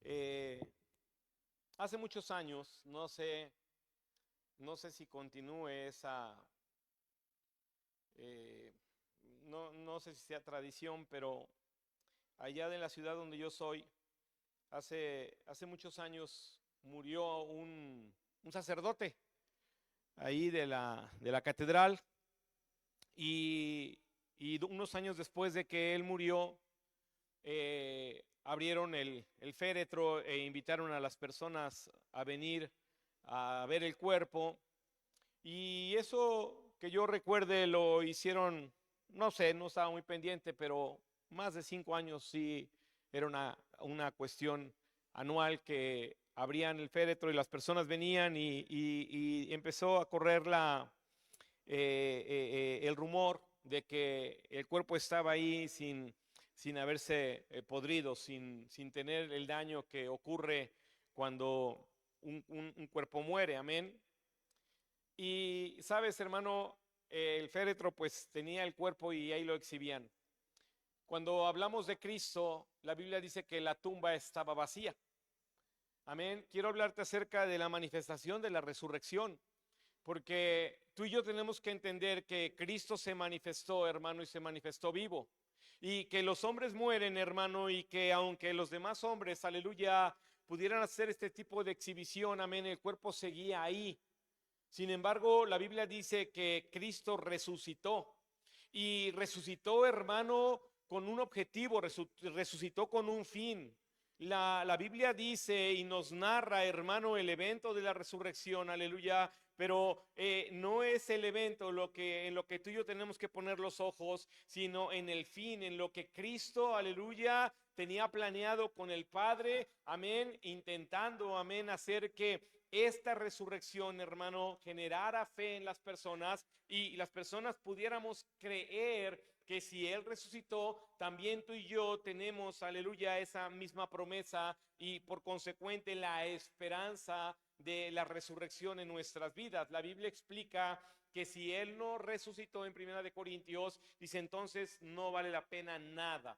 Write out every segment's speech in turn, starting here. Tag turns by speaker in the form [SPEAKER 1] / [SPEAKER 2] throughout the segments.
[SPEAKER 1] Eh, Hace muchos años, no sé si continúe esa, eh, no sé si sea tradición, pero allá de la ciudad donde yo soy, hace muchos años murió un sacerdote ahí de la catedral y, y unos años después de que él murió, abrieron el féretro e invitaron a las personas a venir a ver el cuerpo. Y eso que yo recuerde lo hicieron, no sé, no estaba muy pendiente, pero más de 5 años sí era una cuestión anual que abrían el féretro y las personas venían y empezó a correr el rumor de que el cuerpo estaba ahí sin haberse podrido, sin tener el daño que ocurre cuando un cuerpo muere, amén. Y sabes, hermano, el féretro pues tenía el cuerpo y ahí lo exhibían. Cuando hablamos de Cristo, la Biblia dice que la tumba estaba vacía. Amén. Quiero hablarte acerca de la manifestación de la resurrección, porque tú y yo tenemos que entender que Cristo se manifestó, hermano, y se manifestó vivo. Y que los hombres mueren, hermano, y que aunque los demás hombres, aleluya, pudieran hacer este tipo de exhibición, amén, el cuerpo seguía ahí. Sin embargo, la Biblia dice que Cristo resucitó y resucitó, hermano, con un objetivo, resucitó con un fin. La Biblia dice y nos narra, hermano, el evento de la resurrección, aleluya, pero no es el evento en lo que tú y yo tenemos que poner los ojos, sino en el fin, en lo que Cristo, aleluya, tenía planeado con el Padre, amén, intentando, amén, hacer que esta resurrección, hermano, generara fe en las personas y las personas pudiéramos creer que si Él resucitó, también tú y yo tenemos, aleluya, esa misma promesa y por consecuente la esperanza de la resurrección en nuestras vidas. La Biblia explica que si Él no resucitó en 1 Corintios, dice entonces no vale la pena nada.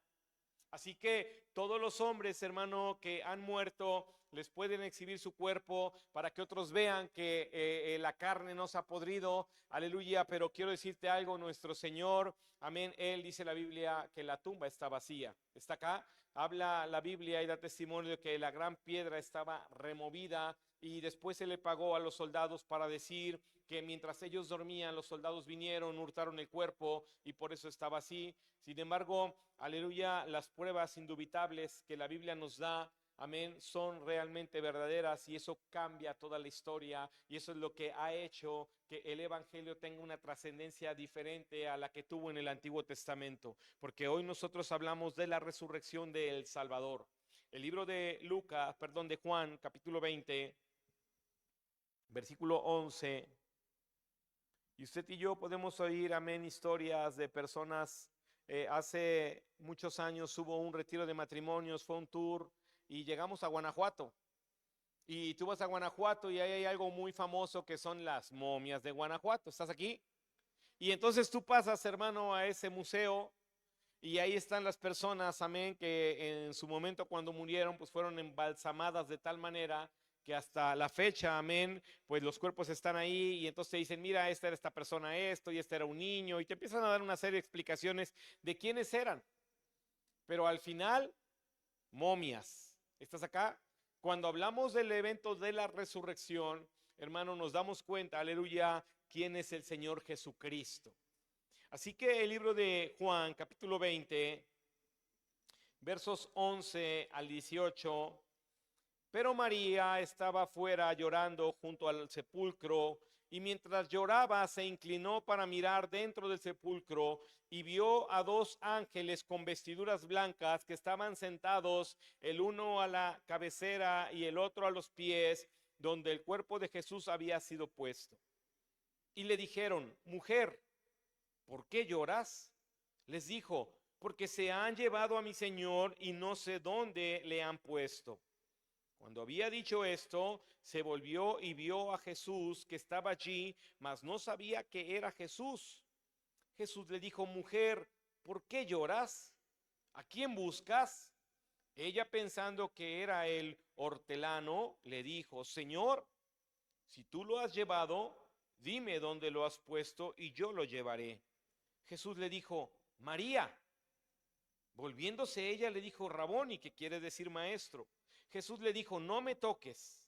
[SPEAKER 1] Así que todos los hombres, hermano, que han muerto, les pueden exhibir su cuerpo para que otros vean que la carne no se ha podrido, aleluya, pero quiero decirte algo, nuestro Señor, amén, Él dice la Biblia que la tumba está vacía, está acá, habla la Biblia y da testimonio de que la gran piedra estaba removida y después se le pagó a los soldados para decir que mientras ellos dormían, los soldados vinieron, hurtaron el cuerpo y por eso estaba así. Sin embargo, aleluya, las pruebas indubitables que la Biblia nos da, amén, son realmente verdaderas y eso cambia toda la historia y eso es lo que ha hecho que el Evangelio tenga una trascendencia diferente a la que tuvo en el Antiguo Testamento, porque hoy nosotros hablamos de la resurrección del Salvador. El libro de de Juan, capítulo 20, versículo 11, y usted y yo podemos oír, amén, historias de personas. Hace muchos años hubo un retiro de matrimonios, fue un tour y llegamos a Guanajuato. Y tú vas a Guanajuato y ahí hay algo muy famoso que son las momias de Guanajuato. ¿Estás aquí? Y entonces tú pasas, hermano, a ese museo y ahí están las personas, amén, que en su momento cuando murieron, pues fueron embalsamadas de tal manera que hasta la fecha, amén, pues los cuerpos están ahí y entonces te dicen, mira, esta era esta persona esto y este era un niño y te empiezan a dar una serie de explicaciones de quiénes eran. Pero al final, momias. ¿Estás acá? Cuando hablamos del evento de la resurrección, hermano, nos damos cuenta, aleluya, quién es el Señor Jesucristo. Así que el libro de Juan, capítulo 20, versos 11 al 18, pero María estaba afuera llorando junto al sepulcro, y mientras lloraba se inclinó para mirar dentro del sepulcro y vio a dos ángeles con vestiduras blancas que estaban sentados, el uno a la cabecera y el otro a los pies, donde el cuerpo de Jesús había sido puesto. Y le dijeron, mujer, ¿por qué lloras? Les dijo, porque se han llevado a mi Señor y no sé dónde le han puesto. Cuando había dicho esto, se volvió y vio a Jesús que estaba allí, mas no sabía que era Jesús. Jesús le dijo, mujer, ¿por qué lloras? ¿A quién buscas? Ella, pensando que era el hortelano, le dijo: Señor, si tú lo has llevado, dime dónde lo has puesto y yo lo llevaré. Jesús le dijo: María. Volviéndose ella le dijo: Raboni, que quiere decir maestro. Jesús le dijo: no me toques,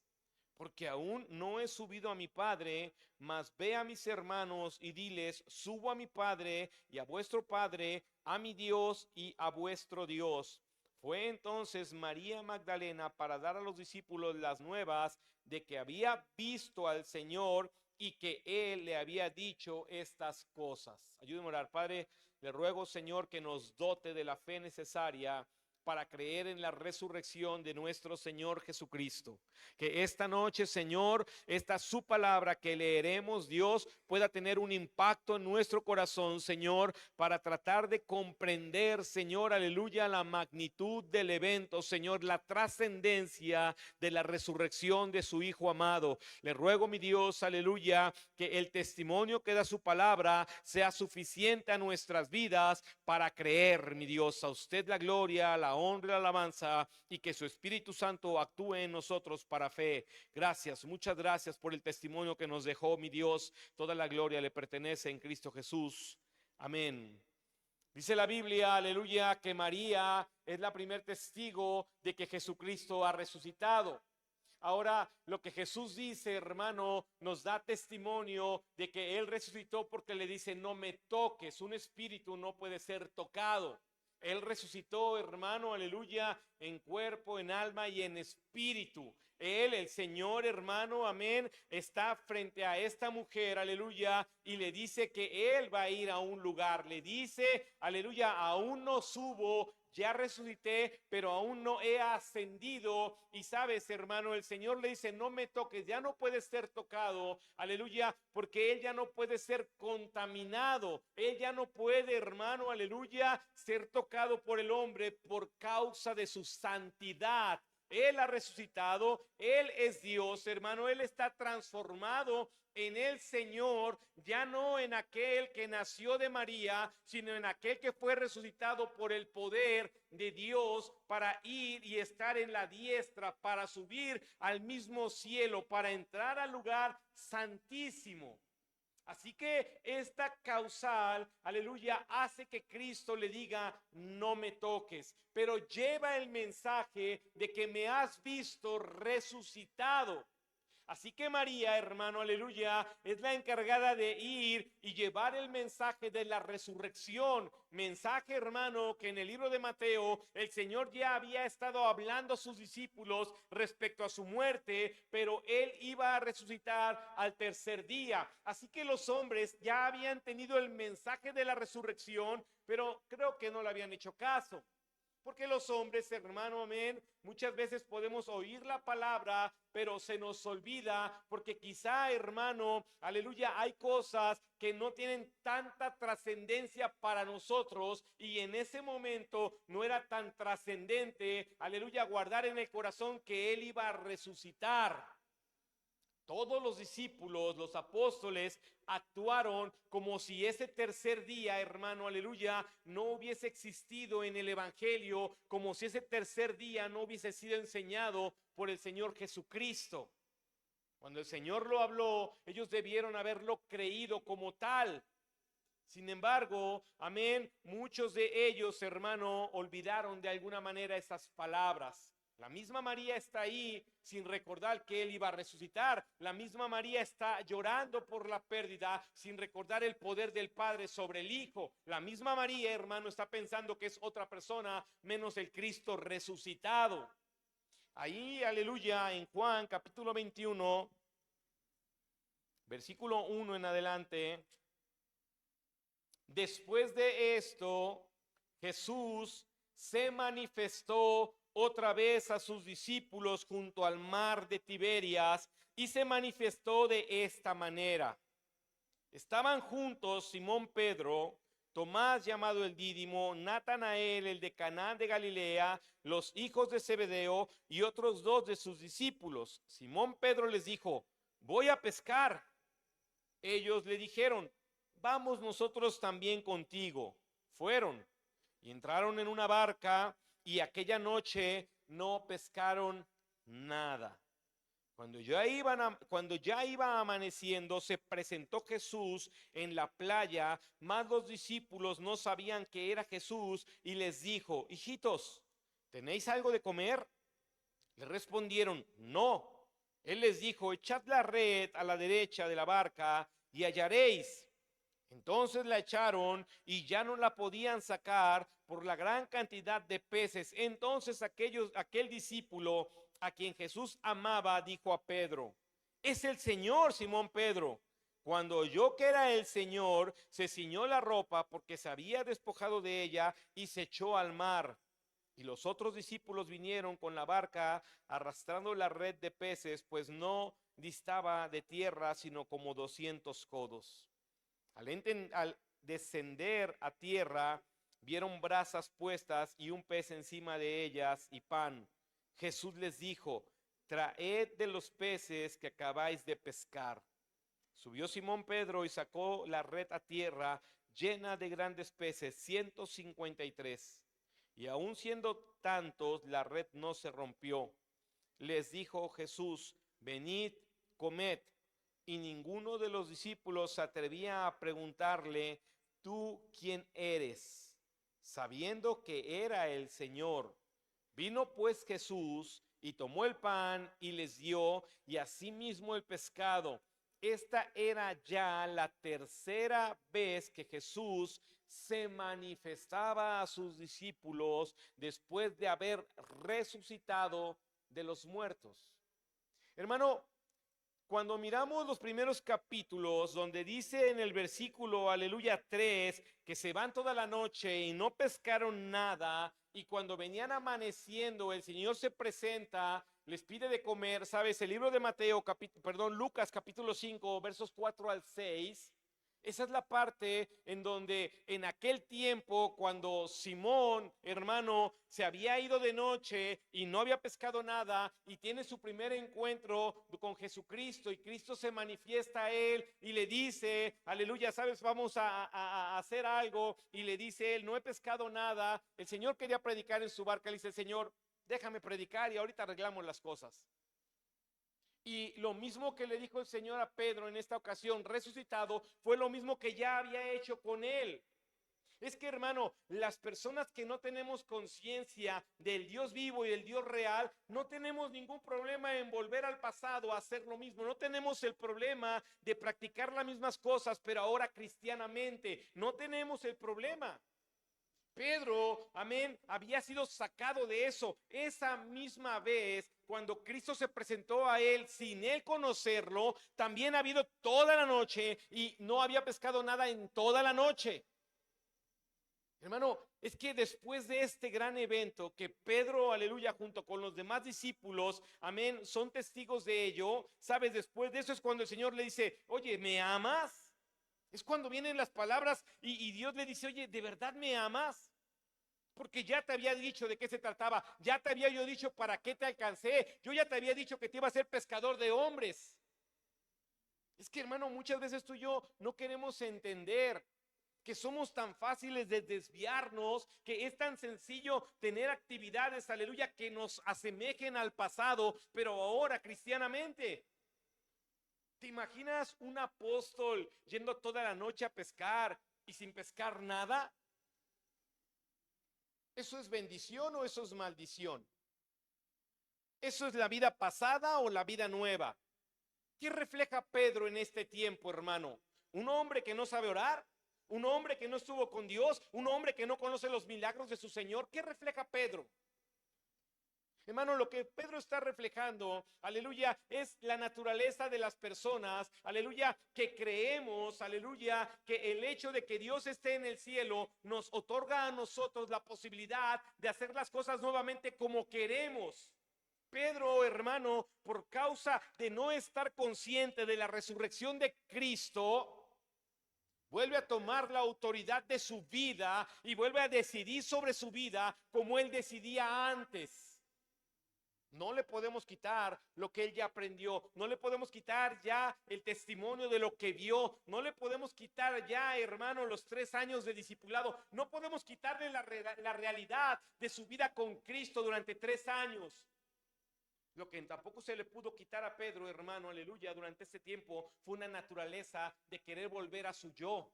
[SPEAKER 1] porque aún no he subido a mi Padre, mas ve a mis hermanos y diles: subo a mi Padre y a vuestro Padre, a mi Dios y a vuestro Dios. Fue entonces María Magdalena para dar a los discípulos las nuevas de que había visto al Señor y que Él le había dicho estas cosas. Ayúdeme a orar. Padre, le ruego, Señor, que nos dote de la fe necesaria para creer en la resurrección de nuestro Señor Jesucristo. Que esta noche, Señor, esta su palabra que leeremos, Dios, pueda tener un impacto en nuestro corazón, Señor, para tratar de comprender, Señor, aleluya, la magnitud del evento, Señor, la trascendencia de la resurrección de su Hijo amado. Le ruego, mi Dios, aleluya, que el testimonio que da su palabra sea suficiente a nuestras vidas para creer, mi Dios. A usted la gloria, la honra y la alabanza, y que su Espíritu Santo actúe en nosotros para fe. Gracias, muchas gracias por el testimonio que nos dejó, mi Dios. Toda la gloria le pertenece en Cristo Jesús. Amén. Dice la Biblia, aleluya, que María es la primer testigo de que Jesucristo ha resucitado. Ahora, lo que Jesús dice, hermano, nos da testimonio de que Él resucitó, porque le dice: no me toques. Un espíritu no puede ser tocado. Él resucitó, hermano, aleluya, en cuerpo, en alma y en espíritu. Él, el Señor, hermano, amén, está frente a esta mujer, aleluya, y le dice que Él va a ir a un lugar. Le dice, aleluya: aún no subo, ya resucité, pero aún no he ascendido. Y sabes, hermano, el Señor le dice: no me toques, ya no puedes ser tocado, aleluya, porque Él ya no puede ser contaminado. Él ya no puede, hermano, aleluya, ser tocado por el hombre por causa de su santidad. Él ha resucitado, Él es Dios, hermano. Él está transformado en el Señor, ya no en aquel que nació de María, sino en aquel que fue resucitado por el poder de Dios para ir y estar en la diestra, para subir al mismo cielo, para entrar al lugar santísimo. Así que esta causal, aleluya, hace que Cristo le diga: no me toques, pero lleva el mensaje de que me has visto resucitado. Así que María, hermano, aleluya, es la encargada de ir y llevar el mensaje de la resurrección. Mensaje, hermano, que en el libro de Mateo el Señor ya había estado hablando a sus discípulos respecto a su muerte, pero Él iba a resucitar al tercer día. Así que los hombres ya habían tenido el mensaje de la resurrección, pero creo que no le habían hecho caso. Porque los hombres, hermano, amén, muchas veces podemos oír la palabra, pero se nos olvida, porque quizá, hermano, aleluya, hay cosas que no tienen tanta trascendencia para nosotros, y en ese momento no era tan trascendente, aleluya, guardar en el corazón que Él iba a resucitar. Todos los discípulos, los apóstoles, actuaron como si ese tercer día, hermano, aleluya, no hubiese existido en el evangelio, como si ese tercer día no hubiese sido enseñado por el Señor Jesucristo. Cuando el Señor lo habló, ellos debieron haberlo creído como tal. Sin embargo, amén, muchos de ellos, hermano, olvidaron de alguna manera esas palabras. La misma María está ahí sin recordar que Él iba a resucitar. La misma María está llorando por la pérdida sin recordar el poder del Padre sobre el Hijo. La misma María, hermano, está pensando que es otra persona menos el Cristo resucitado. Ahí, aleluya, en Juan capítulo 21, versículo 1 en adelante. Después de esto, Jesús se manifestó otra vez a sus discípulos junto al mar de Tiberias, y se manifestó de esta manera. Estaban juntos Simón Pedro, Tomás llamado el Dídimo, Natanael el de Caná de Galilea, los hijos de Zebedeo y otros dos de sus discípulos. Simón Pedro les dijo: voy a pescar. Ellos le dijeron: vamos nosotros también contigo. Fueron y entraron en una barca, y aquella noche no pescaron nada. Cuando ya iba amaneciendo, se presentó Jesús en la playa, mas los discípulos no sabían que era Jesús y les dijo: hijitos, ¿tenéis algo de comer? Le respondieron: no. Él les dijo: echad la red a la derecha de la barca y hallaréis. Entonces la echaron y ya no la podían sacar por la gran cantidad de peces. Entonces aquel discípulo a quien Jesús amaba dijo a Pedro: es el Señor. Simón Pedro, cuando oyó que era el Señor, se ciñó la ropa porque se había despojado de ella y se echó al mar. Y los otros discípulos vinieron con la barca arrastrando la red de peces, pues no distaba de tierra sino como 200 codos. Al descender a tierra, vieron brasas puestas y un pez encima de ellas y pan. Jesús les dijo: traed de los peces que acabáis de pescar. Subió Simón Pedro y sacó la red a tierra llena de grandes peces, 153. Y aun siendo tantos, la red no se rompió. Les dijo Jesús: venid, comed. Y ninguno de los discípulos se atrevía a preguntarle: ¿tú quién eres?, sabiendo que era el Señor. Vino pues Jesús y tomó el pan y les dio, y asimismo el pescado. Esta era ya la tercera vez que Jesús se manifestaba a sus discípulos después de haber resucitado de los muertos. Hermano, cuando miramos los primeros capítulos, donde dice en el versículo, aleluya 3, que se van toda la noche y no pescaron nada, y cuando venían amaneciendo, el Señor se presenta, les pide de comer. Sabes, el libro de Lucas capítulo 5, versos 4 al 6, esa es la parte en donde en aquel tiempo, cuando Simón, hermano, se había ido de noche y no había pescado nada, y tiene su primer encuentro con Jesucristo, y Cristo se manifiesta a él y le dice, aleluya, sabes, vamos a hacer algo, y le dice él: no he pescado nada. El Señor quería predicar en su barca, le dice: Señor, déjame predicar y ahorita arreglamos las cosas. Y lo mismo que le dijo el Señor a Pedro en esta ocasión, resucitado, fue lo mismo que ya había hecho con él. Es que, hermano, las personas que no tenemos conciencia del Dios vivo y del Dios real, no tenemos ningún problema en volver al pasado a hacer lo mismo. No tenemos el problema de practicar las mismas cosas, pero ahora cristianamente. No tenemos el problema. Pedro, amén, había sido sacado de eso. Esa misma vez, cuando Cristo se presentó a él sin él conocerlo, también ha habido toda la noche y no había pescado nada en toda la noche. Hermano, es que después de este gran evento que Pedro, aleluya, junto con los demás discípulos, amén, son testigos de ello, sabes, después de eso es cuando el Señor le dice: oye, ¿me amas? Es cuando vienen las palabras y Dios le dice: oye, ¿de verdad me amas? Porque ya te había dicho de qué se trataba, ya te había yo dicho para qué te alcancé, yo ya te había dicho que te iba a ser pescador de hombres. Es que, hermano, muchas veces tú y yo no queremos entender que somos tan fáciles de desviarnos, que es tan sencillo tener actividades, aleluya, que nos asemejen al pasado, pero ahora cristianamente. ¿Te imaginas un apóstol yendo toda la noche a pescar y sin pescar nada? ¿Eso es bendición o eso es maldición? ¿Eso es la vida pasada o la vida nueva? ¿Qué refleja Pedro en este tiempo, hermano? ¿Un hombre que no sabe orar? ¿Un hombre que no estuvo con Dios? ¿Un hombre que no conoce los milagros de su Señor? ¿Qué refleja Pedro? Hermano, lo que Pedro está reflejando, aleluya, es la naturaleza de las personas, aleluya, que creemos, aleluya, que el hecho de que Dios esté en el cielo nos otorga a nosotros la posibilidad de hacer las cosas nuevamente como queremos. Pedro, hermano, por causa de no estar consciente de la resurrección de Cristo, vuelve a tomar la autoridad de su vida y vuelve a decidir sobre su vida como él decidía antes. No le podemos quitar lo que él ya aprendió. No le podemos quitar ya el testimonio de lo que vio. No le podemos quitar ya, hermano, los 3 años de discipulado. No podemos quitarle la realidad de su vida con Cristo durante 3 años. Lo que tampoco se le pudo quitar a Pedro, hermano, aleluya, durante este tiempo fue una naturaleza de querer volver a su yo.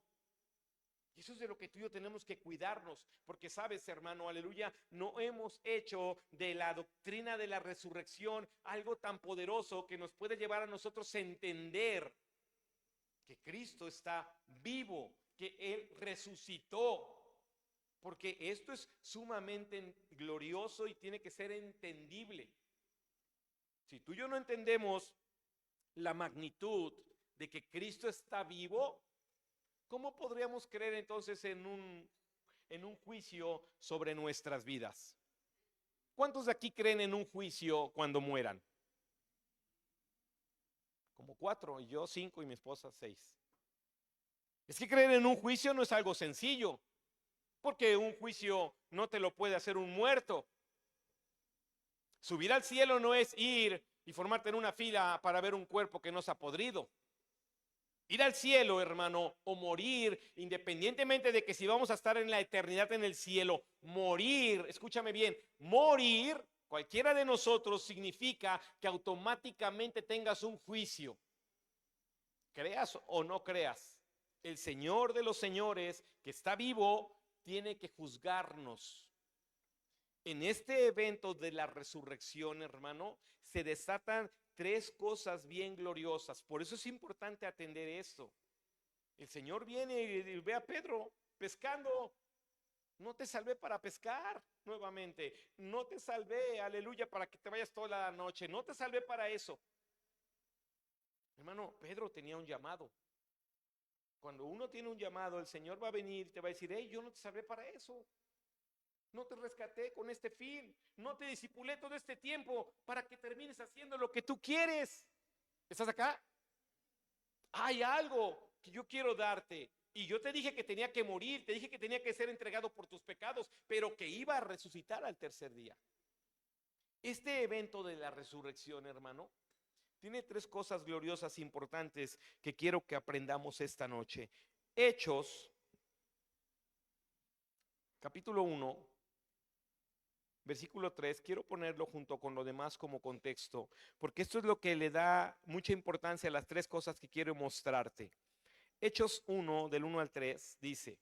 [SPEAKER 1] Y eso es de lo que tú y yo tenemos que cuidarnos, porque sabes, hermano, aleluya, no hemos hecho de la doctrina de la resurrección algo tan poderoso que nos puede llevar a nosotros a entender que Cristo está vivo, que Él resucitó. Porque esto es sumamente glorioso y tiene que ser entendible. Si tú y yo no entendemos la magnitud de que Cristo está vivo, ¿cómo podríamos creer entonces en un juicio sobre nuestras vidas? ¿Cuántos de aquí creen en un juicio cuando mueran? Como 4, y yo 5 y mi esposa 6. Es que creer en un juicio no es algo sencillo, porque un juicio no te lo puede hacer un muerto. Subir al cielo no es ir y formarte en una fila para ver un cuerpo que no se ha podrido. Ir al cielo, hermano, o morir, independientemente de que si vamos a estar en la eternidad en el cielo, morir, escúchame bien, morir, cualquiera de nosotros significa que automáticamente tengas un juicio. Creas o no creas, el Señor de los señores, que está vivo, tiene que juzgarnos. En este evento de la resurrección, hermano, se desatan 3 cosas bien gloriosas. Por eso es importante atender esto. El Señor viene y ve a Pedro pescando. No te salvé para pescar nuevamente. No te salvé, aleluya, para que te vayas toda la noche. No te salvé para eso. Hermano, Pedro tenía un llamado. Cuando uno tiene un llamado, el Señor va a venir y te va a decir: hey, yo no te salvé para eso. No te rescaté con este fin. No te discipulé todo este tiempo para que termines haciendo lo que tú quieres. ¿Estás acá? Hay algo que yo quiero darte. Y yo te dije que tenía que morir, te dije que tenía que ser entregado por tus pecados, pero que iba a resucitar al tercer día. Este evento de la resurrección, hermano, tiene 3 cosas gloriosas importantes que quiero que aprendamos esta noche. Hechos, capítulo 1. Versículo 3, quiero ponerlo junto con lo demás como contexto, porque esto es lo que le da mucha importancia a las 3 cosas que quiero mostrarte. Hechos 1, del 1 al 3, dice: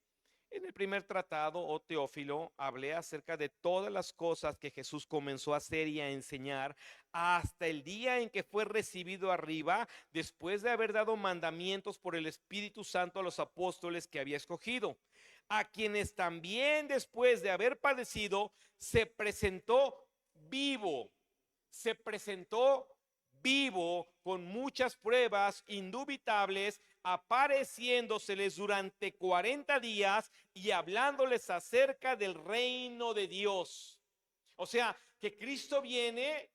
[SPEAKER 1] en el primer tratado, oh Teófilo, hablé acerca de todas las cosas que Jesús comenzó a hacer y a enseñar hasta el día en que fue recibido arriba, después de haber dado mandamientos por el Espíritu Santo a los apóstoles que había escogido, a quienes también después de haber padecido, se presentó vivo, se presentó vivo con muchas pruebas indubitables, apareciéndoseles durante 40 días y hablándoles acerca del reino de Dios. O sea, que Cristo viene,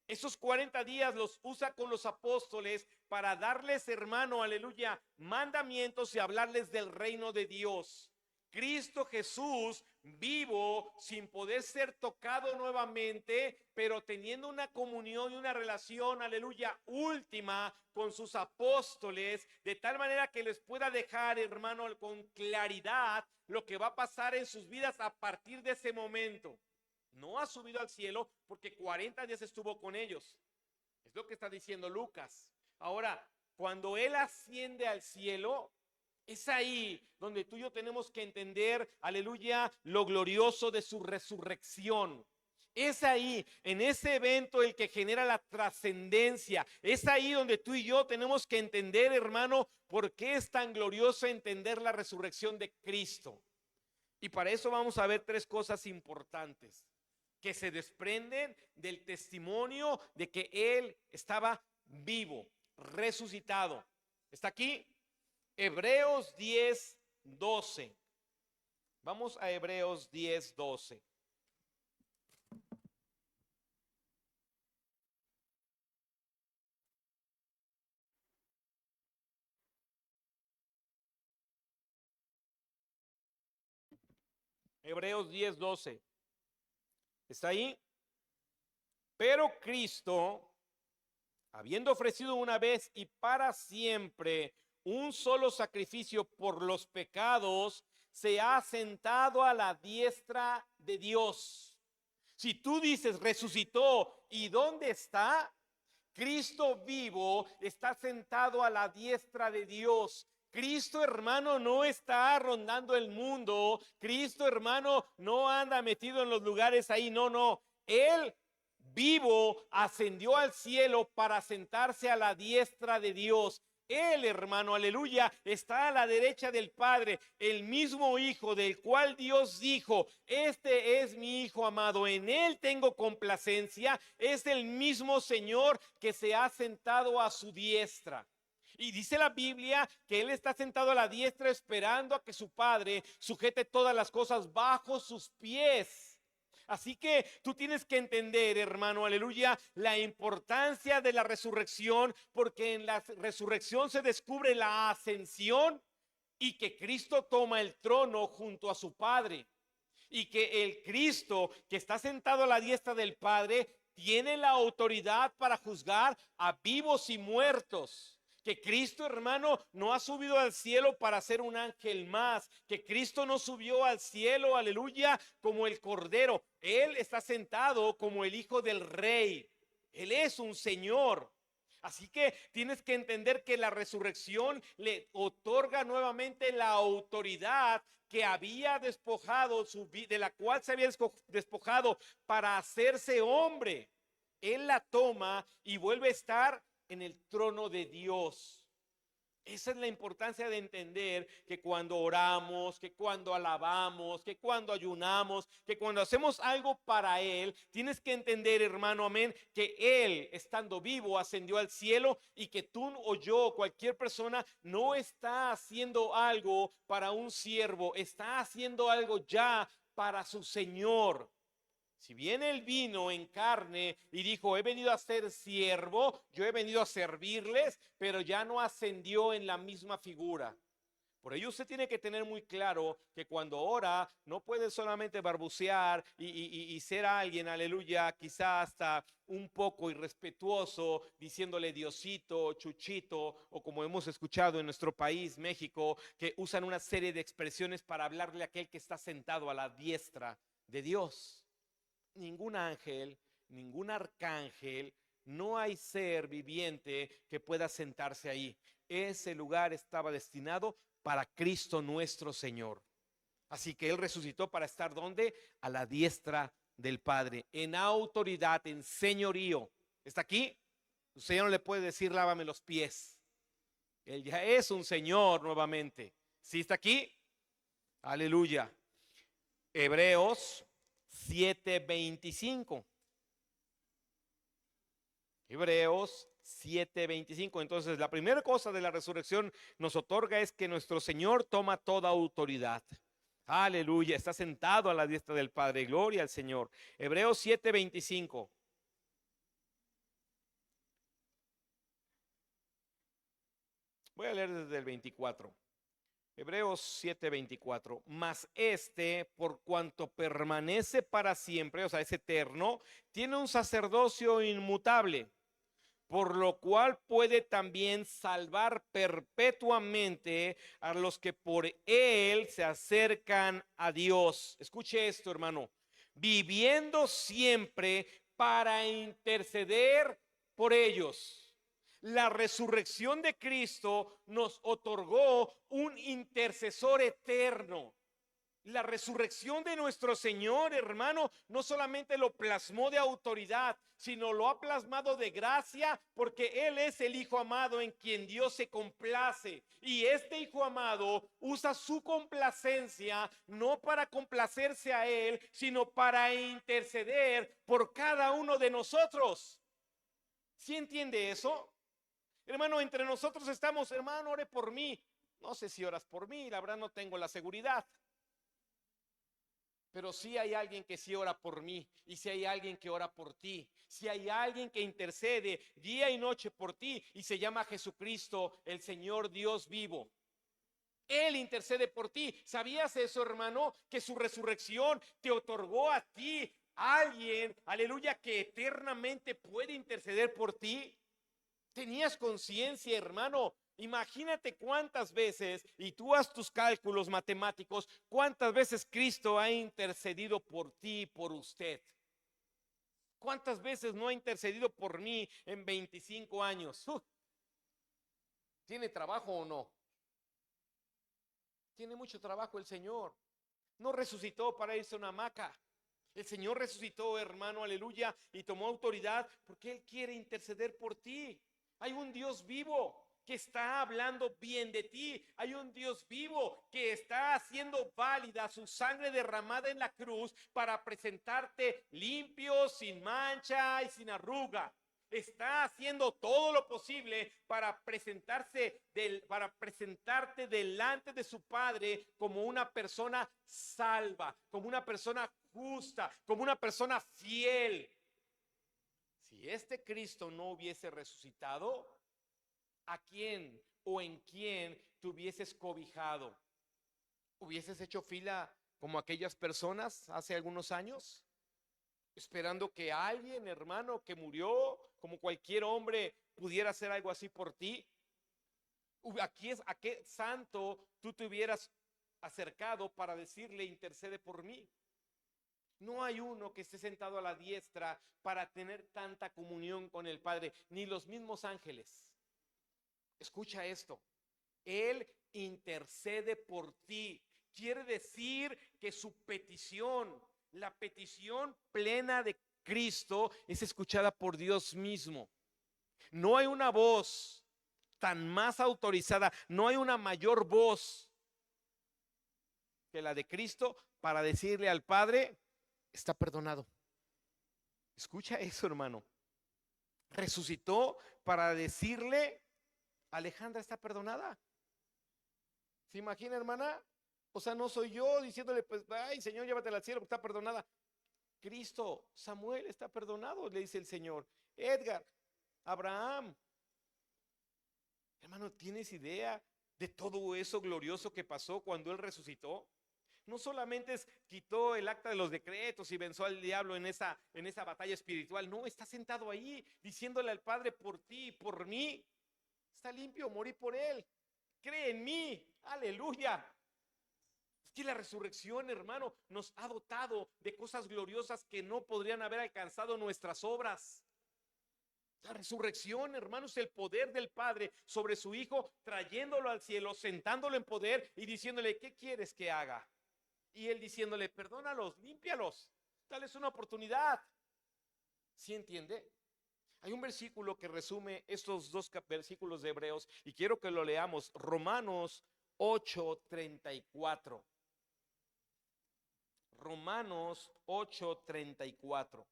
[SPEAKER 1] esos 40 días los usa con los apóstoles para darles, hermano, aleluya, mandamientos y hablarles del reino de Dios. Cristo Jesús vivo, sin poder ser tocado nuevamente, pero teniendo una comunión y una relación, aleluya, última con sus apóstoles, de tal manera que les pueda dejar, hermano, con claridad lo que va a pasar en sus vidas a partir de ese momento. No ha subido al cielo porque 40 días estuvo con ellos. Es lo que está diciendo Lucas. Ahora, cuando Él asciende al cielo, es ahí donde tú y yo tenemos que entender, aleluya, lo glorioso de su resurrección. Es ahí, en ese evento, el que genera la trascendencia. Es ahí donde tú y yo tenemos que entender, hermano, por qué es tan glorioso entender la resurrección de Cristo. Y para eso vamos a ver 3 cosas importantes que se desprenden del testimonio de que Él estaba vivo, resucitado. ¿Está aquí? Hebreos 10, 12. Vamos a Hebreos 10, 12. Hebreos 10, 12. ¿Está ahí? Pero Cristo, habiendo ofrecido una vez y para siempre un solo sacrificio por los pecados, se ha sentado a la diestra de Dios. Si tú dices resucitó, ¿y dónde está? Cristo vivo está sentado a la diestra de Dios. Cristo, hermano, no está rondando el mundo. Cristo, hermano, no anda metido en los lugares ahí. No, no. Él vivo ascendió al cielo para sentarse a la diestra de Dios. Él, hermano, aleluya, está a la derecha del Padre, el mismo Hijo del cual Dios dijo: este es mi Hijo amado, en él tengo complacencia. Es el mismo Señor que se ha sentado a su diestra. Y dice la Biblia que Él está sentado a la diestra esperando a que su Padre sujete todas las cosas bajo sus pies. Así que tú tienes que entender, hermano, aleluya, la importancia de la resurrección, porque en la resurrección se descubre la ascensión y que Cristo toma el trono junto a su Padre. Y que el Cristo que está sentado a la diestra del Padre tiene la autoridad para juzgar a vivos y muertos. Que Cristo, hermano, no ha subido al cielo para ser un ángel más. Que Cristo no subió al cielo, aleluya, como el Cordero. Él está sentado como el Hijo del Rey. Él es un Señor. Así que tienes que entender que la resurrección le otorga nuevamente la autoridad que había despojado, de la cual se había despojado para hacerse hombre. Él la toma y vuelve a estar en el trono de Dios. Esa es la importancia de entender que cuando oramos, que cuando alabamos, que cuando ayunamos, que cuando hacemos algo para Él, tienes que entender, hermano, amén, que Él, estando vivo, ascendió al cielo y que tú o yo, cualquier persona, no está haciendo algo para un siervo, está haciendo algo ya para su Señor. Si bien Él vino en carne y dijo: he venido a ser siervo, yo he venido a servirles, pero ya no ascendió en la misma figura. Por ello usted tiene que tener muy claro que cuando ora no puede solamente balbucear y ser alguien, aleluya, quizá hasta un poco irrespetuoso, diciéndole Diosito, Chuchito, o como hemos escuchado en nuestro país, México, que usan una serie de expresiones para hablarle a aquel que está sentado a la diestra de Dios. Ningún ángel, ningún arcángel, no hay ser viviente que pueda sentarse ahí. Ese lugar estaba destinado para Cristo nuestro Señor. Así que Él resucitó para estar ¿dónde? A la diestra del Padre, en autoridad, en señorío. ¿Está aquí? Usted ya no le puede decir lávame los pies. Él ya es un Señor nuevamente. ¿Sí está aquí? Aleluya. Hebreos 7:25. Hebreos 7:25. Entonces, la primera cosa de la resurrección nos otorga es que nuestro Señor toma toda autoridad. Aleluya, está sentado a la diestra del Padre. Gloria al Señor. Hebreos 7:25. Voy a leer desde el 24. Hebreos 7:24. Mas por cuanto permanece para siempre, o sea, es eterno, tiene un sacerdocio inmutable, por lo cual puede también salvar perpetuamente a los que por él se acercan a Dios. Escuche esto, hermano. Viviendo siempre para interceder por ellos. La resurrección de Cristo nos otorgó un intercesor eterno. La resurrección de nuestro Señor, hermano, no solamente lo plasmó de autoridad, sino lo ha plasmado de gracia, porque Él es el Hijo amado en quien Dios se complace. Y este Hijo amado usa su complacencia no para complacerse a Él, sino para interceder por cada uno de nosotros. ¿Sí entiende eso? Hermano, entre nosotros estamos, hermano, ore por mí. No sé si oras por mí, la verdad no tengo la seguridad. Pero sí hay alguien que sí ora por mí, y sí hay alguien que ora por ti, sí hay alguien que intercede día y noche por ti, y se llama Jesucristo, el Señor Dios vivo. Él intercede por ti. ¿Sabías eso, hermano? Que su resurrección te otorgó a ti Alguien, aleluya, que eternamente puede interceder por ti. ¿Tenías conciencia, hermano? Imagínate cuántas veces, y tú haz tus cálculos matemáticos, cuántas veces Cristo ha intercedido por ti, por usted. ¿Cuántas veces no ha intercedido por mí en 25 años? ¿Tiene trabajo o no? Tiene mucho trabajo el Señor. No resucitó para irse a una hamaca. El Señor resucitó, hermano, aleluya, y tomó autoridad porque Él quiere interceder por ti. Hay un Dios vivo que está hablando bien de ti. Hay un Dios vivo que está haciendo válida su sangre derramada en la cruz para presentarte limpio, sin mancha y sin arruga. Está haciendo todo lo posible para presentarte delante de su Padre como una persona salva, como una persona justa, como una persona fiel. Si este Cristo no hubiese resucitado, ¿a quién o en quién te hubieses cobijado? ¿Hubieses hecho fila como aquellas personas hace algunos años? Esperando que alguien, hermano, que murió, como cualquier hombre, pudiera hacer algo así por ti. ¿A qué santo tú te hubieras acercado para decirle intercede por mí? No hay uno que esté sentado a la diestra para tener tanta comunión con el Padre, ni los mismos ángeles. Escucha esto, Él intercede por ti. Quiere decir que su petición, la petición plena de Cristo, es escuchada por Dios mismo. No hay una voz tan más autorizada, no hay una mayor voz que la de Cristo para decirle al Padre, está perdonado. Escucha eso, hermano. Resucitó para decirle, Alejandra está perdonada. ¿Se imagina, hermana? O sea, no soy yo diciéndole, pues, ay, Señor, llévatela al cielo, está perdonada. Cristo, Samuel está perdonado, le dice el Señor. Edgar, Abraham. Hermano, ¿tienes idea de todo eso glorioso que pasó cuando Él resucitó? No solamente quitó el acta de los decretos y venció al diablo en esa batalla espiritual. No, está sentado ahí diciéndole al Padre, por ti, por mí. Está limpio, morí por Él. Cree en mí. Aleluya. Es que la resurrección, hermano, nos ha dotado de cosas gloriosas que no podrían haber alcanzado nuestras obras. La resurrección, hermano, es el poder del Padre sobre su Hijo, trayéndolo al cielo, sentándolo en poder y diciéndole, ¿qué quieres que haga? Y Él diciéndole, perdónalos, límpialos, dales una oportunidad. ¿Sí entiende? Hay un versículo que resume estos dos versículos de Hebreos y quiero que lo leamos, Romanos 8:34. Romanos 8:34.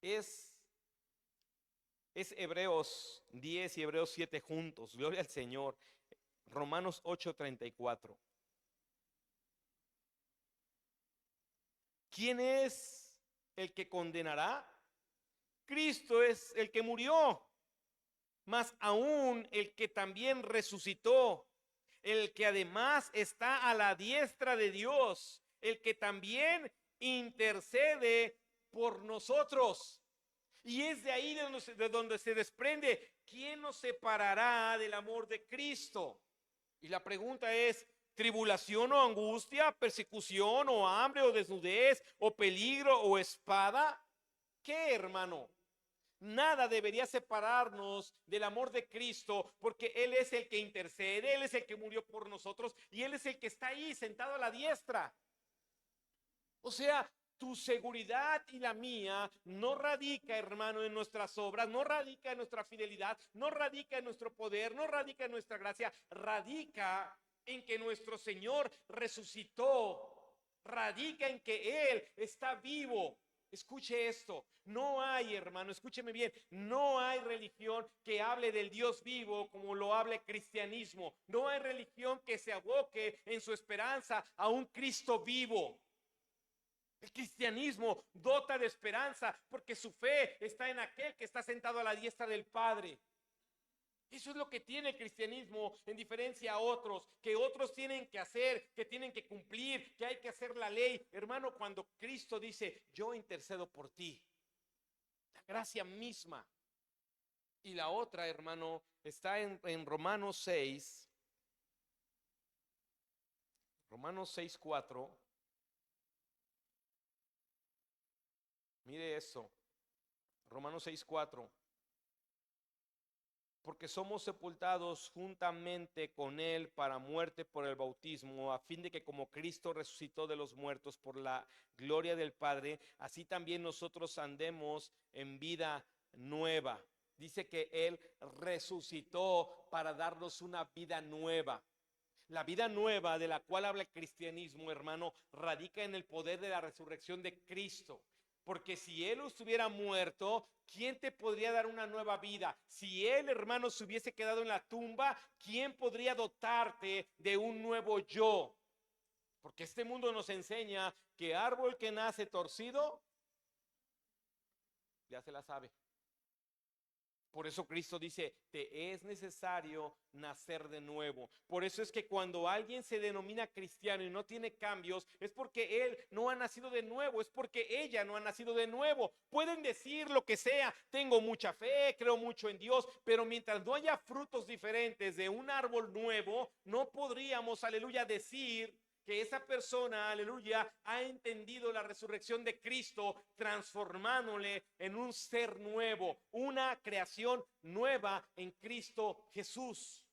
[SPEAKER 1] Es Hebreos 10 y Hebreos 7 juntos. Gloria al Señor. Romanos 8:34. ¿Quién es el que condenará? Cristo es el que murió, más aún el que también resucitó, el que además está a la diestra de Dios, el que también intercede por nosotros. Y es de ahí de donde se desprende, ¿quién nos separará del amor de Cristo? Y la pregunta es, ¿tribulación o angustia, persecución o hambre o desnudez o peligro o espada? ¿Qué, hermano? Nada debería separarnos del amor de Cristo, porque Él es el que intercede, Él es el que murió por nosotros y Él es el que está ahí sentado a la diestra. O sea, tu seguridad y la mía no radica, hermano, en nuestras obras, no radica en nuestra fidelidad, no radica en nuestro poder, no radica en nuestra gracia, radica en que nuestro Señor resucitó, radica en que Él está vivo. Escuche esto, no hay, hermano, escúcheme bien, no hay religión que hable del Dios vivo como lo habla el cristianismo. No hay religión que se aboque en su esperanza a un Cristo vivo. El cristianismo dota de esperanza porque su fe está en aquel que está sentado a la diestra del Padre. Eso es lo que tiene el cristianismo en diferencia a otros, que otros tienen que hacer, que tienen que cumplir, que hay que hacer la ley. Hermano, cuando Cristo dice, yo intercedo por ti, la gracia misma. Y la otra, hermano, está en Romanos 6, Romanos 6:4. Mire eso, Romanos 6:4. Porque somos sepultados juntamente con él para muerte por el bautismo, a fin de que como Cristo resucitó de los muertos por la gloria del Padre, así también nosotros andemos en vida nueva. Dice que él resucitó para darnos una vida nueva. La vida nueva de la cual habla el cristianismo, hermano, radica en el poder de la resurrección de Cristo. Porque si Él estuviera muerto, ¿quién te podría dar una nueva vida? Si Él, hermano, se hubiese quedado en la tumba, ¿quién podría dotarte de un nuevo yo? Porque este mundo nos enseña que árbol que nace torcido, ya se la sabe. Por eso Cristo dice, te es necesario nacer de nuevo. Por eso es que cuando alguien se denomina cristiano y no tiene cambios, es porque él no ha nacido de nuevo, es porque ella no ha nacido de nuevo. Pueden decir lo que sea, tengo mucha fe, creo mucho en Dios, pero mientras no haya frutos diferentes de un árbol nuevo, no podríamos, aleluya, decir que esa persona, aleluya, ha entendido la resurrección de Cristo, transformándole en un ser nuevo, una creación nueva en Cristo Jesús.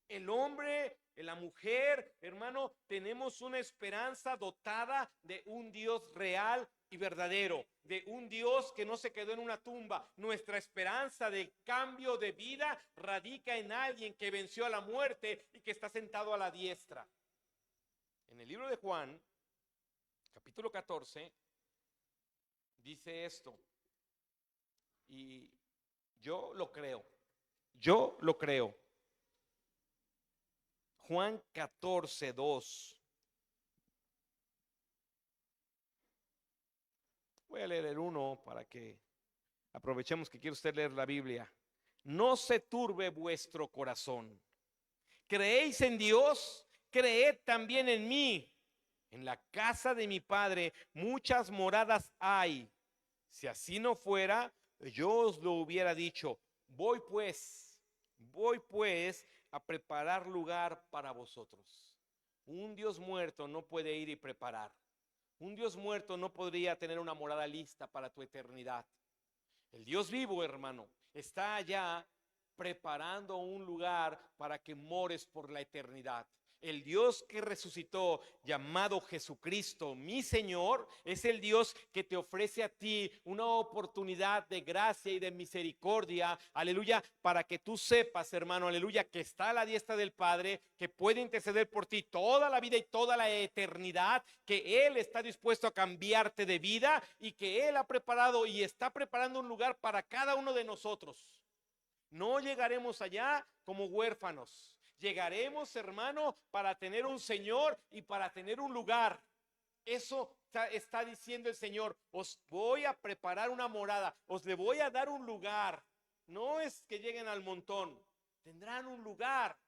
[SPEAKER 1] El hombre, la mujer, hermano, tenemos una esperanza dotada de un Dios real y verdadero, de un Dios que no se quedó en una tumba. Nuestra esperanza de cambio de vida radica en alguien que venció a la muerte y que está sentado a la diestra. En el libro de Juan, capítulo 14, dice esto, y yo lo creo. Juan 14:2. Voy a leer el 1 para que aprovechemos que quiere usted leer la Biblia. No se turbe vuestro corazón. ¿Creéis en Dios? Creed también en mí. En la casa de mi Padre muchas moradas hay. Si así no fuera, yo os lo hubiera dicho. Voy pues a preparar lugar para vosotros. Un Dios muerto no puede ir y preparar. Un Dios muerto no podría tener una morada lista para tu eternidad. El Dios vivo, hermano, está allá preparando un lugar para que mores por la eternidad. El Dios que resucitó, llamado Jesucristo, mi Señor, es el Dios que te ofrece a ti una oportunidad de gracia y de misericordia, aleluya, para que tú sepas, hermano, aleluya, que está a la diestra del Padre, que puede interceder por ti toda la vida y toda la eternidad, que Él está dispuesto a cambiarte de vida y que Él ha preparado y está preparando un lugar para cada uno de nosotros. No llegaremos allá como huérfanos. Llegaremos, hermano, para tener un Señor y para tener un lugar. Eso está diciendo el Señor. Os voy a preparar una morada. Os le voy a dar un lugar. No es que lleguen al montón. Tendrán un lugar.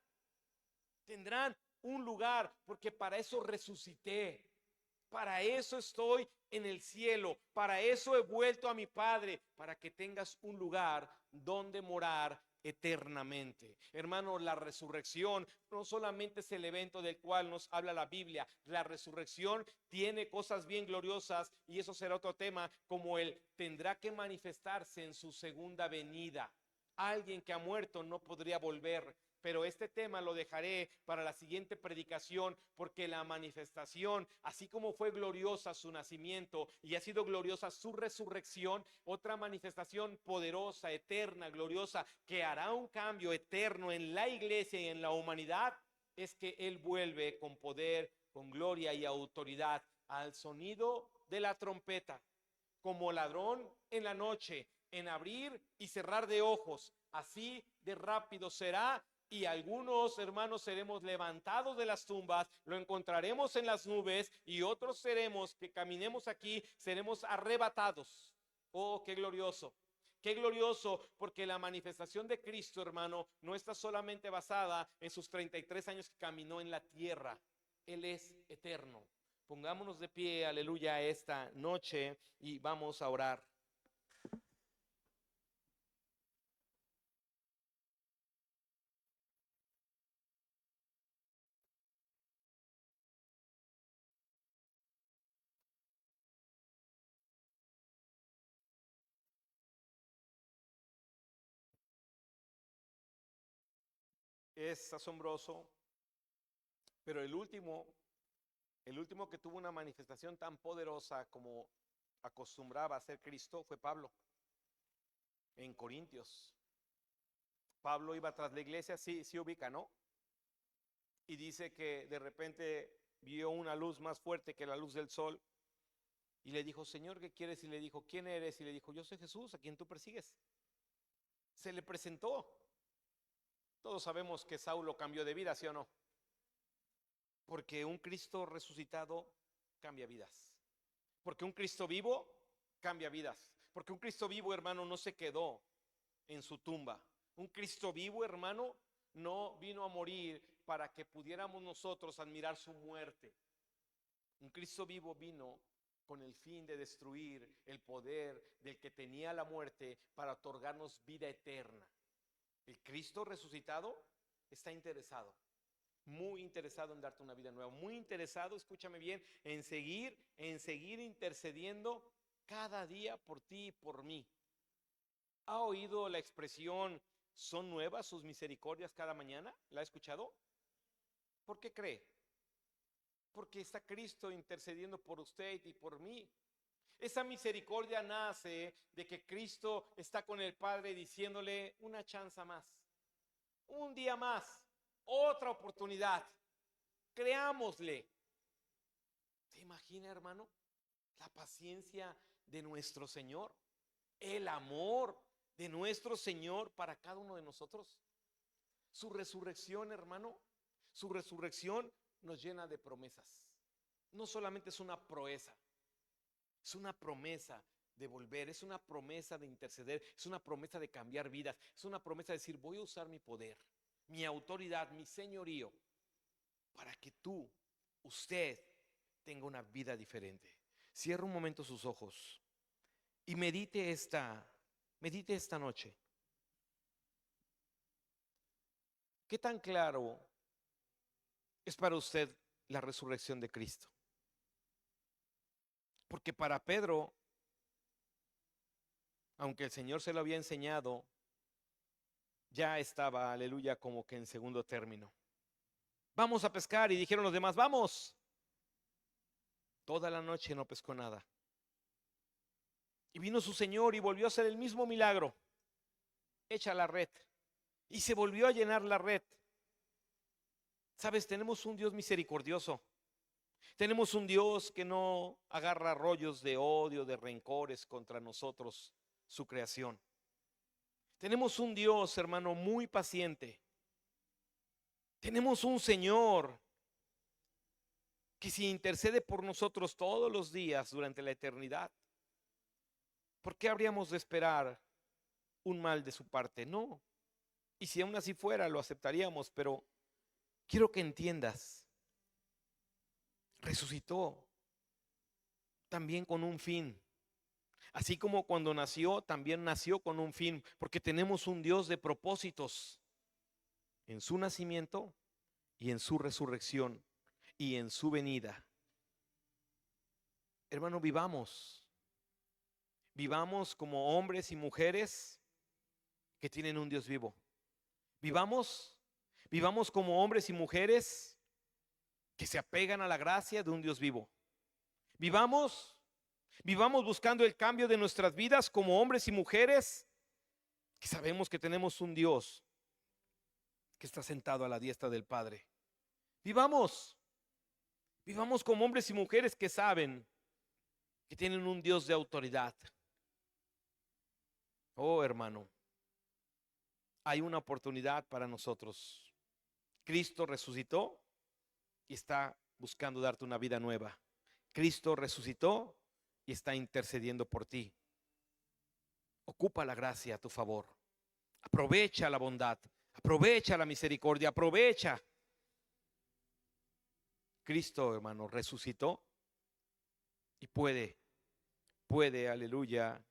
[SPEAKER 1] Tendrán un lugar, porque para eso resucité. Para eso estoy en el cielo. Para eso he vuelto a mi Padre. Para que tengas un lugar donde morar eternamente. Hermano, la resurrección no solamente es el evento del cual nos habla la Biblia. La resurrección tiene cosas bien gloriosas, y eso será otro tema, como él tendrá que manifestarse en su segunda venida. Alguien que ha muerto no podría volver. Pero este tema lo dejaré para la siguiente predicación, porque la manifestación, así como fue gloriosa su nacimiento y ha sido gloriosa su resurrección, otra manifestación poderosa, eterna, gloriosa, que hará un cambio eterno en la iglesia y en la humanidad, es que Él vuelve con poder, con gloria y autoridad, al sonido de la trompeta, como ladrón en la noche, en abrir y cerrar de ojos. Así de rápido será. Y algunos, hermanos, seremos levantados de las tumbas, lo encontraremos en las nubes, y otros seremos, que caminemos aquí, seremos arrebatados. Oh, qué glorioso. Qué glorioso, porque la manifestación de Cristo, hermano, no está solamente basada en sus 33 años que caminó en la tierra. Él es eterno. Pongámonos de pie, aleluya, esta noche y vamos a orar. Es asombroso, pero el último que tuvo una manifestación tan poderosa como acostumbraba a ser Cristo fue Pablo en Corintios. Pablo iba tras la iglesia, sí ubica, ¿no? Y dice que de repente vio una luz más fuerte que la luz del sol y le dijo, Señor, ¿qué quieres? Y le dijo, ¿quién eres? Y le dijo, yo soy Jesús, a quien tú persigues. Se le presentó. Todos sabemos que Saulo cambió de vida, ¿sí o no? Porque un Cristo resucitado cambia vidas. Porque un Cristo vivo cambia vidas. Porque un Cristo vivo, hermano, no se quedó en su tumba. Un Cristo vivo, hermano, no vino a morir para que pudiéramos nosotros admirar su muerte. Un Cristo vivo vino con el fin de destruir el poder del que tenía la muerte para otorgarnos vida eterna. El Cristo resucitado está interesado, muy interesado en darte una vida nueva, muy interesado, escúchame bien, en seguir intercediendo cada día por ti y por mí. ¿Ha oído la expresión, son nuevas sus misericordias cada mañana? ¿La ha escuchado? ¿Por qué cree? Porque está Cristo intercediendo por usted y por mí. Esa misericordia nace de que Cristo está con el Padre diciéndole una chance más, un día más, otra oportunidad. Creámosle. ¿Se imagina, hermano, la paciencia de nuestro Señor? El amor de nuestro Señor para cada uno de nosotros. Su resurrección, hermano, su resurrección nos llena de promesas. No solamente es una proeza, es una promesa de volver, es una promesa de interceder, es una promesa de cambiar vidas, es una promesa de decir, voy a usar mi poder, mi autoridad, mi señorío, para que usted tenga una vida diferente. Cierra un momento sus ojos y medite esta noche. ¿Qué tan claro es para usted la resurrección de Cristo? Porque para Pedro, aunque el Señor se lo había enseñado, ya estaba, aleluya, como que en segundo término. Vamos a pescar, y dijeron los demás, vamos. Toda la noche no pescó nada. Y vino su Señor y volvió a hacer el mismo milagro. Echa la red. Y se volvió a llenar la red. Sabes, tenemos un Dios misericordioso. Tenemos un Dios que no agarra rollos de odio, de rencores contra nosotros, su creación. Tenemos un Dios, hermano, muy paciente. Tenemos un Señor que si intercede por nosotros todos los días durante la eternidad, ¿por qué habríamos de esperar un mal de su parte? No. Y si aún así fuera, lo aceptaríamos, pero quiero que entiendas, resucitó también con un fin. Así como cuando nació, también nació con un fin, porque tenemos un Dios de propósitos en su nacimiento y en su resurrección y en su venida. Hermano, vivamos como hombres y mujeres que tienen un Dios vivo. Vivamos como hombres y mujeres que se apegan a la gracia de un Dios vivo. Vivamos buscando el cambio de nuestras vidas como hombres y mujeres que sabemos que tenemos un Dios que está sentado a la diestra del Padre. Vivamos como hombres y mujeres que saben que tienen un Dios de autoridad. Oh, hermano, hay una oportunidad para nosotros. Cristo resucitó y está buscando darte una vida nueva. Cristo resucitó y está intercediendo por ti. Ocupa la gracia a tu favor. Aprovecha la bondad, aprovecha la misericordia, aprovecha. Cristo, hermano, resucitó y puede, aleluya,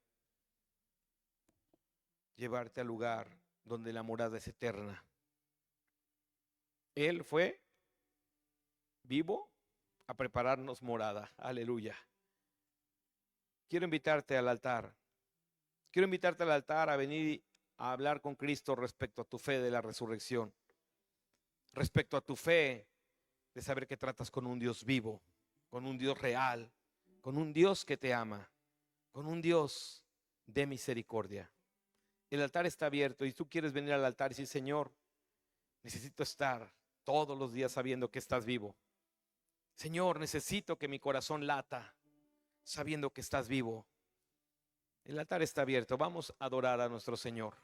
[SPEAKER 1] llevarte al lugar donde la morada es eterna. Él fue vivo a prepararnos morada. Aleluya. Quiero invitarte al altar. Quiero invitarte al altar a venir a hablar con Cristo respecto a tu fe de la resurrección. Respecto a tu fe de saber que tratas con un Dios vivo, con un Dios real, con un Dios que te ama, con un Dios de misericordia. El altar está abierto y tú quieres venir al altar y decir: Señor, necesito estar todos los días sabiendo que estás vivo. Señor, necesito que mi corazón lata sabiendo que estás vivo. El altar está abierto. Vamos a adorar a nuestro Señor.